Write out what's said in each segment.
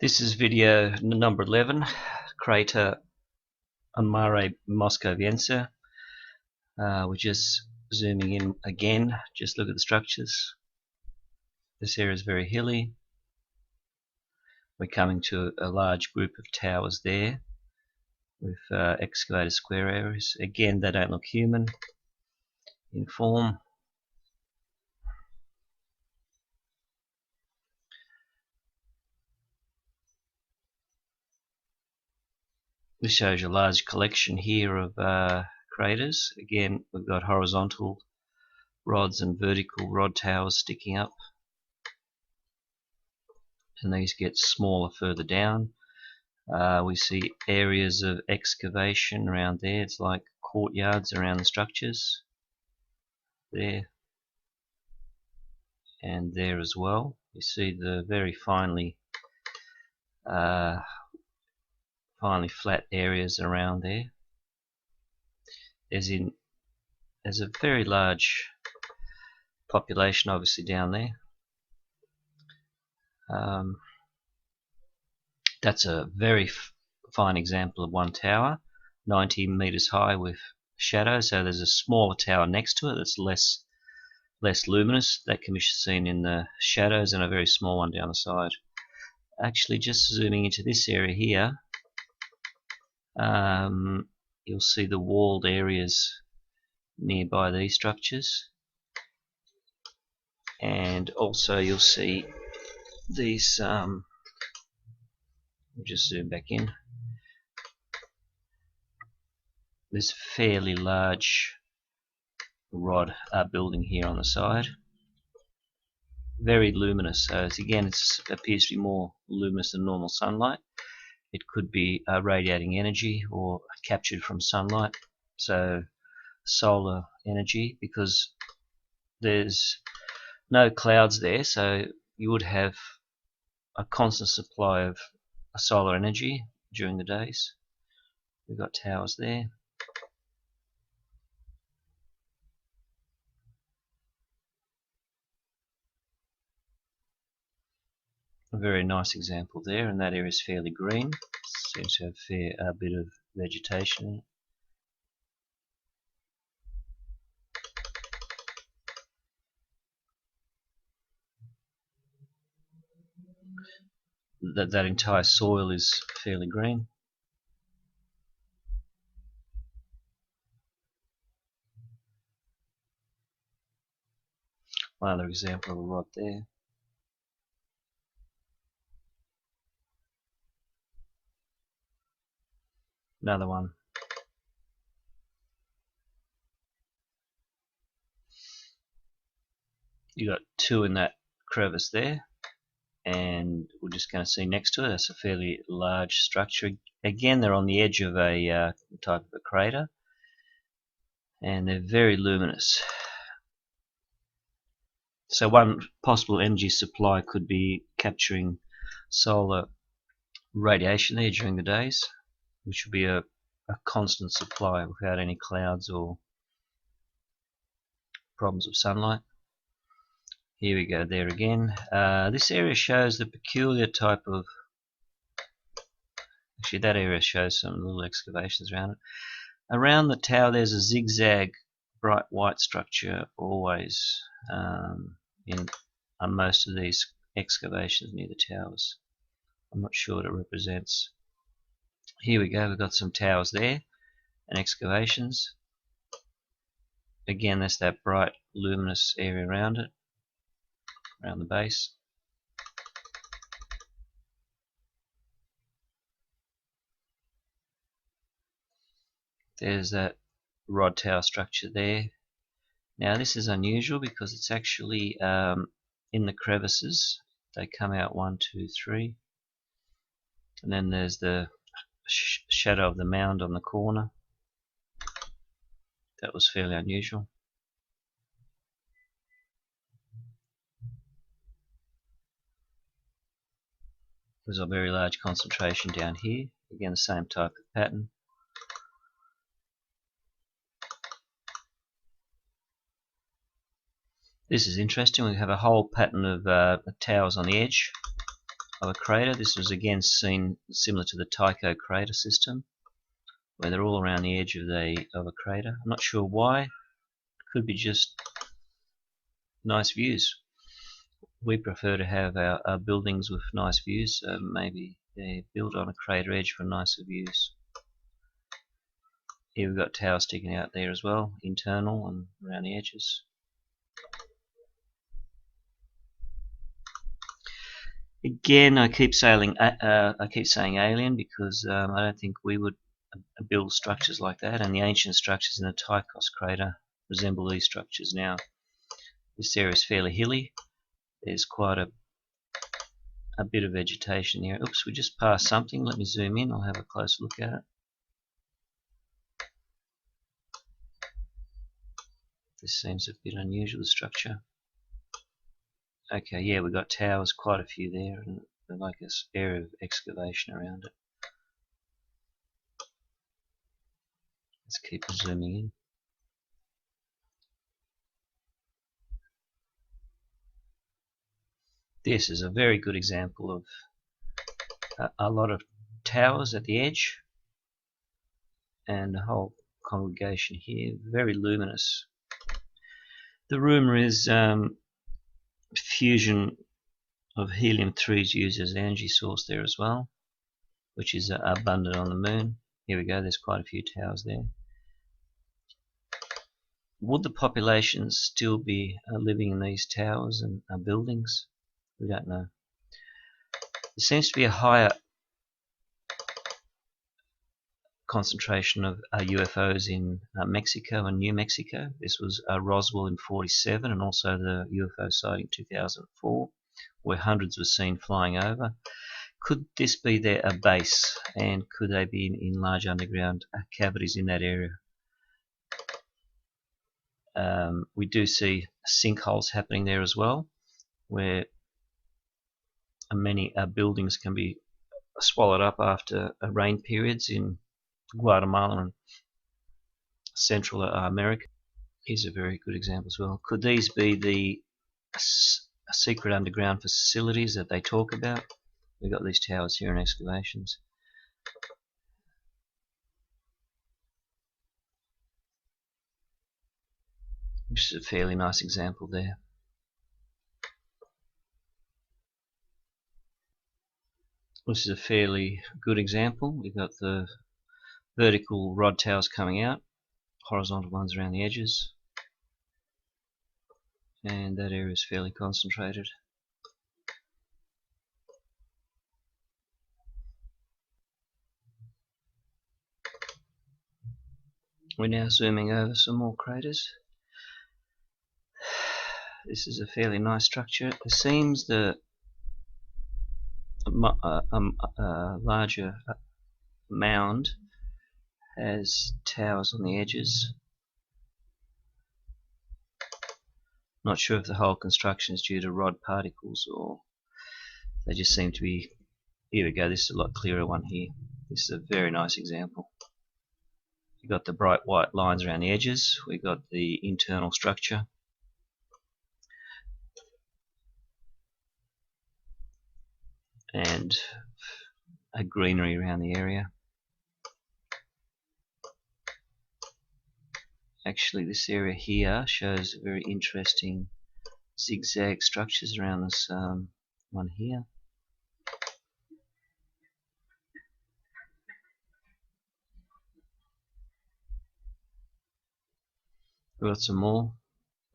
This is video number 11, crater mare moscoviense. We're just zooming in again, just look at the structures. This area is very hilly. We're coming to a large group of towers there with excavated square areas. Again, they don't look human in form. This shows you a large collection here of craters. Again, we've got horizontal rods and vertical rod towers sticking up, and these get smaller further down. We see areas of excavation around there. It's like courtyards around the structures there and there as well. You see the very finely flat areas around there. There's a very large population obviously down there. That's a very fine example of one tower, 90 meters high with shadow. So there's a smaller tower next to it that's less luminous, that can be seen in the shadows, and a very small one down the side. Actually, just zooming into this area here, you'll see the walled areas nearby these structures, and also you'll see these we'll just zoom back in. This fairly large rod building here on the side, very luminous. So again, it appears to be more luminous than normal sunlight. It could be radiating energy or captured from sunlight, so solar energy, because there's no clouds there, so you would have a constant supply of solar energy during the days. We've got towers there. A very nice example there, and that area is fairly green. Seems to have a bit of vegetation. That entire soil is fairly green. One other example of a rod there. Another one. You got two in that crevice there, and we're just going to see next to it, that's a fairly large structure. Again, they're on the edge of a type of a crater, and they're very luminous. So one possible energy supply could be capturing solar radiation there during the days, which would be a constant supply without any clouds or problems with sunlight. Here we go there again. This area shows the peculiar type of, actually that area shows some little excavations around it. Around the tower there's a zigzag bright white structure always in most of these excavations near the towers. I'm not sure what it represents. Here we go, we've got some towers there and excavations. Again, that's that bright luminous area around it, around the base. There's that rod tower structure there. Now this is unusual because it's actually in the crevices. They come out 1, 2, 3, and then there's the shadow of the mound on the corner. That was fairly unusual. There's a very large concentration down here. Again, the same type of pattern. This is interesting. We have a whole pattern of towers on the edge. of a crater. This was again seen similar to the Tycho crater system, where they're all around the edge of a crater. I'm not sure why. It could be just nice views. We prefer to have our buildings with nice views, so maybe they're built on a crater edge for nicer views. Here we've got towers sticking out there as well, internal and around the edges. Again, I keep saying alien because I don't think we would build structures like that, and the ancient structures in the Tychos crater resemble these structures now. This area is fairly hilly. There's quite a bit of vegetation here. Oops, we just passed something. Let me zoom in. I'll have a closer look at it. This seems a bit unusual, the structure. Okay, yeah, we've got towers, quite a few there, and like this area of excavation around it. Let's keep zooming in. This is a very good example of a lot of towers at the edge and the whole congregation here, very luminous. The rumour is fusion of helium-3 is used as an energy source there as well, which is abundant on the moon. Here we go, there's quite a few towers there. Would the populations still be living in these towers and buildings? We don't know. There seems to be a higher concentration of UFOs in Mexico and New Mexico. This was Roswell in '47 and also the UFO sighting 2004, where hundreds were seen flying over. Could this be their base, and could they be in large underground cavities in that area? We do see sinkholes happening there as well, where many buildings can be swallowed up after rain periods in Guatemala and Central America. Here's a very good example as well. Could these be the secret underground facilities that they talk about? We've got these towers here in excavations. Which is a fairly nice example there. This is a fairly good example. We've got the vertical rod towers coming out, horizontal ones around the edges, and that area is fairly concentrated. We're now zooming over some more craters. This is a fairly nice structure. It seems the larger mound has towers on the edges. Not sure if the whole construction is due to rod particles or they just seem to be. Here we go, this is a lot clearer one here. This is a very nice example. We've got the bright white lines around the edges, we've got the internal structure, and a greenery around the area. Actually, this area here shows very interesting zigzag structures around this one here. We've got some more.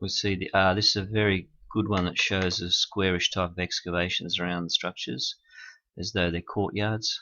We see the this is a very good one that shows a squarish type of excavations around the structures, as though they're courtyards.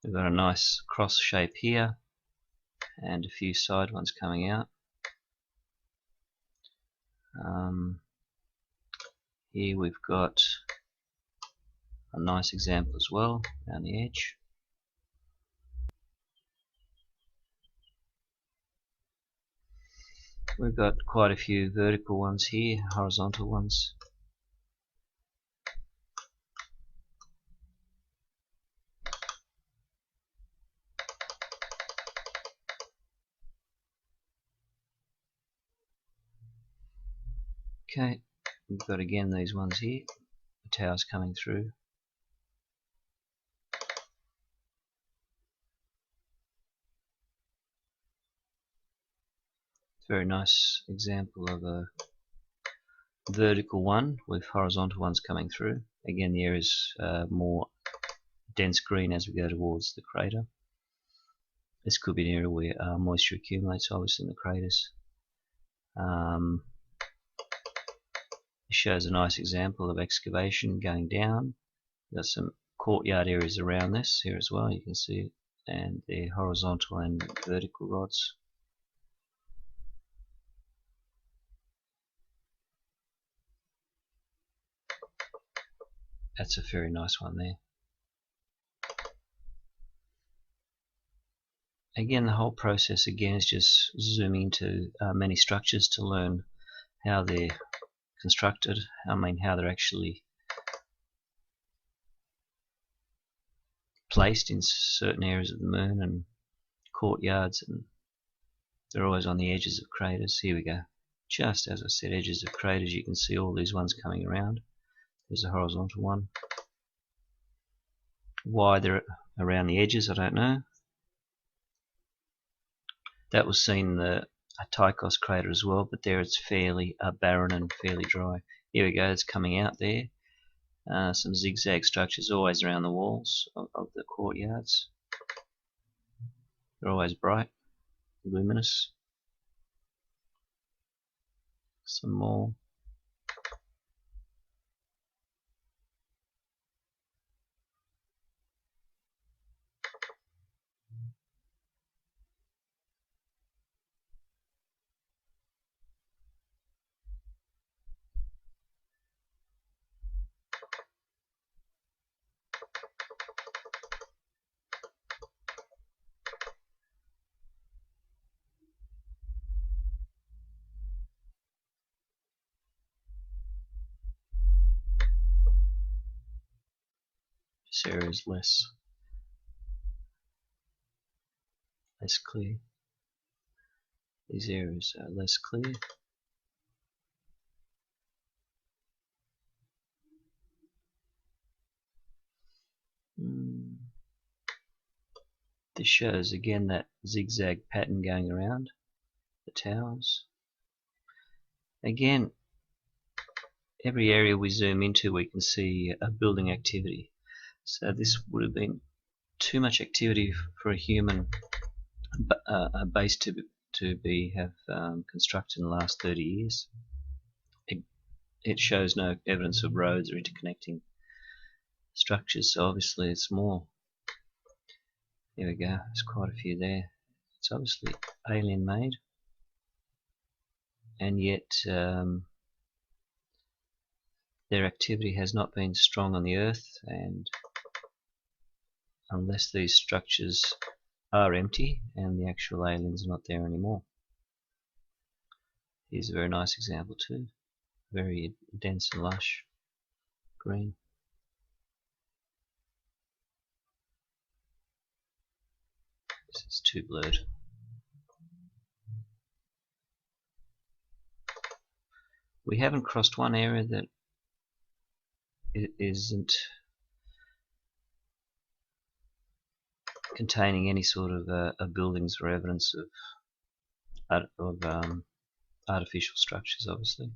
We've got a nice cross shape here and a few side ones coming out. Here we've got a nice example as well around the edge. We've got quite a few vertical ones here, horizontal ones. Okay, we've got again these ones here, the towers coming through. Very nice example of a vertical one with horizontal ones coming through. Again, the area is more dense green as we go towards the crater. This could be an area where moisture accumulates, obviously, in the craters. It shows a nice example of excavation going down. We've got some courtyard areas around this here as well, you can see it, and they're horizontal and vertical rods. That's a very nice one there. Again, the whole process again is just zooming into many structures to learn how they're constructed, how they're actually placed in certain areas of the moon and courtyards, and they're always on the edges of craters. Here we go. Just as I said, edges of craters, you can see all these ones coming around. There's a horizontal one. Why they're around the edges, I don't know. That was seen in the Tychos crater as well, but there it's fairly barren and fairly dry. Here we go, it's coming out there. Some zigzag structures always around the walls of the courtyards. They're always bright, luminous. Some more. This area is less clear. These areas are less clear. This shows again that zigzag pattern going around the towers. Again, every area we zoom into we can see a building activity. So this would have been too much activity for a human base to have constructed in the last 30 years. It shows no evidence of roads or interconnecting structures, so obviously it's more. There we go, there's quite a few there. It's obviously alien made, and yet their activity has not been strong on the Earth, and unless these structures are empty and the actual aliens are not there anymore. Here's a very nice example too, very dense and lush green. This is too blurred. We haven't crossed one area that it isn't containing any sort of buildings or evidence of artificial structures, obviously.